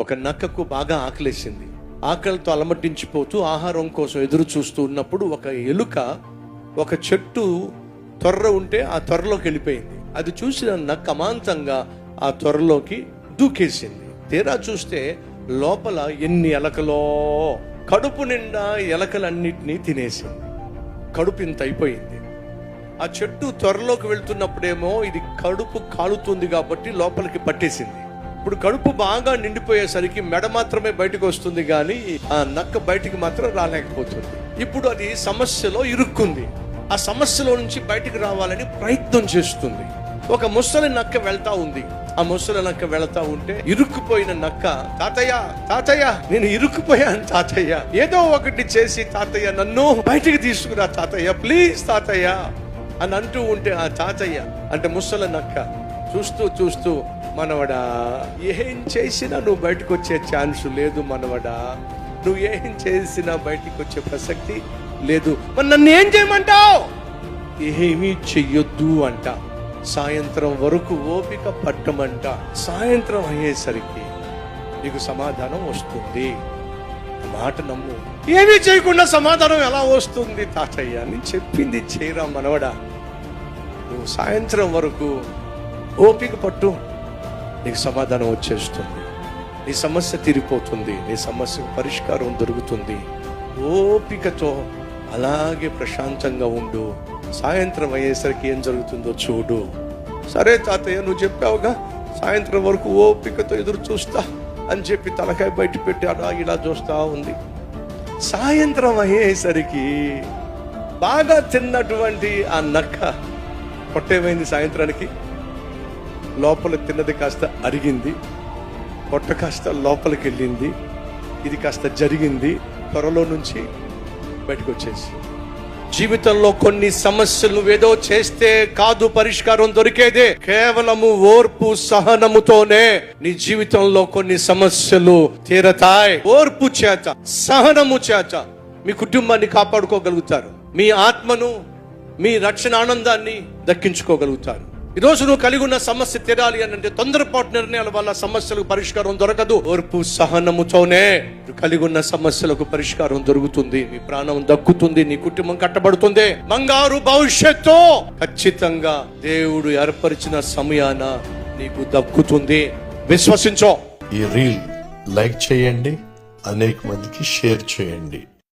ఒక నక్కకు బాగా ఆకలేసింది. ఆకలితో అలమటించిపోతూ ఆహారం కోసం ఎదురు చూస్తూ ఉన్నప్పుడు ఒక ఎలుక ఒక చెట్టు తొర్ర ఉంటే ఆ తొర్రలోకి వెళ్ళిపోయింది. అది చూసిన నక్క అమాంతంగా ఆ తొర్రలోకి దూకేసింది. తీరా చూస్తే లోపల ఎన్ని ఎలకలో, కడుపు నిండా ఎలకలన్నిటినీ తినేసింది. కడుపు ఇంత అయిపోయింది. ఆ చెట్టు త్వరలోకి వెళ్తున్నప్పుడేమో ఇది కడుపు కాలుతుంది కాబట్టి లోపలికి పట్టేసింది. ఇప్పుడు కడుపు బాగా నిండిపోయేసరికి మెడ మాత్రమే బయటకు వస్తుంది, కానీ ఆ నక్క బయటికి మాత్రం రాలేకపోతుంది. ఇప్పుడు అది సమస్యలో ఇరుక్కుంది. ఆ సమస్యలో నుంచి బయటికి రావాలని ప్రయత్నం చేస్తుంది. ఒక ముసలి నక్క వెళ్తా ఉంది. ఆ ముసలి నక్క వెళ్తా ఉంటే ఇరుక్కుపోయిన నక్క, తాతయ్య తాతయ్య నేను ఇరుక్కుపోయాను తాతయ్య, ఏదో ఒకటి చేసి తాతయ్య నన్ను బయటికి తీసుకురా తాతయ్య, ప్లీజ్ తాతయ్య అని అంటూ ఉంటే ఆ తాతయ్య అంటే ముసలి నక్క చూస్తూ చూస్తూ, మనవడా ఏం చేసినా నువ్వు బయటకు వచ్చే ఛాన్స్ లేదు మనవడా, నువ్వు ఏం చేసినా బయటికి వచ్చే ప్రసక్తి లేదు, మరి నన్ను ఏం చేయమంటావు? ఏమీ చెయ్యొద్దు అంట. సాయంత్రం వరకు ఓపిక పట్టమంట. సాయంత్రం అయ్యేసరికి నీకు సమాధానం వస్తుంది. మాట నమ్ము. ఏమీ చేయకుండా సమాధానం ఎలా వస్తుంది తాతయ్య? నేను చెప్పింది చేయరా మనవడా, నువ్వు సాయంత్రం వరకు ఓపిక పట్టు, నీకు సమాధానం వచ్చేస్తుంది, నీ సమస్య తీరిపోతుంది, నీ సమస్యకు పరిష్కారం దొరుకుతుంది. ఓపికతో అలాగే ప్రశాంతంగా ఉండు. సాయంత్రం అయ్యేసరికి ఏం జరుగుతుందో చూడు. సరే తాతయ్య నువ్వు చెప్పావుగా, సాయంత్రం వరకు ఓపికతో ఎదురు చూస్తా అని చెప్పి తలకాయ బయట పెట్టి అలా ఇలా చూస్తా ఉంది. సాయంత్రం అయ్యేసరికి బాగా తిన్నటువంటి ఆ నక్క పొట్టేమైంది, సాయంత్రానికి లోపల తిన్నది కాస్త అరిగింది, పొట్ట కాస్త లోపలికి వెళ్ళింది, ఇది కాస్త జరిగింది, త్వరలో నుంచి బయటకు వచ్చేసి. జీవితంలో కొన్ని సమస్యలు నువ్వేదో చేస్తే కాదు పరిష్కారం దొరికేదే, కేవలము ఓర్పు సహనముతోనే నీ జీవితంలో కొన్ని సమస్యలు తీరతాయి. ఓర్పు చేత, సహనము చేత మీ కుటుంబాన్ని కాపాడుకోగలుగుతారు, మీ ఆత్మను, మీ రక్షణ ఆనందాన్ని దక్కించుకోగలుగుతారు. ఈరోజు నువ్వు కలిగి ఉన్న సమస్య తీరాలి అని అంటే తొందరపాటు నిర్ణయాల వల్ల సమస్యలకు పరిష్కారం దొరకదు. ఓర్పు సహనముతోనే కలిగి ఉన్న సమస్యలకు పరిష్కారం దొరుకుతుంది, నీ ప్రాణం దక్కుతుంది, నీ కుటుంబం కట్టబడుతుంది. బంగారు భవిష్యత్తు ఖచ్చితంగా దేవుడు ఏర్పరిచిన సమయాన నీకు దక్కుతుంది. విశ్వసించో. ఈ రీల్ లైక్ చేయండి, అనేక మందికి షేర్ చేయండి.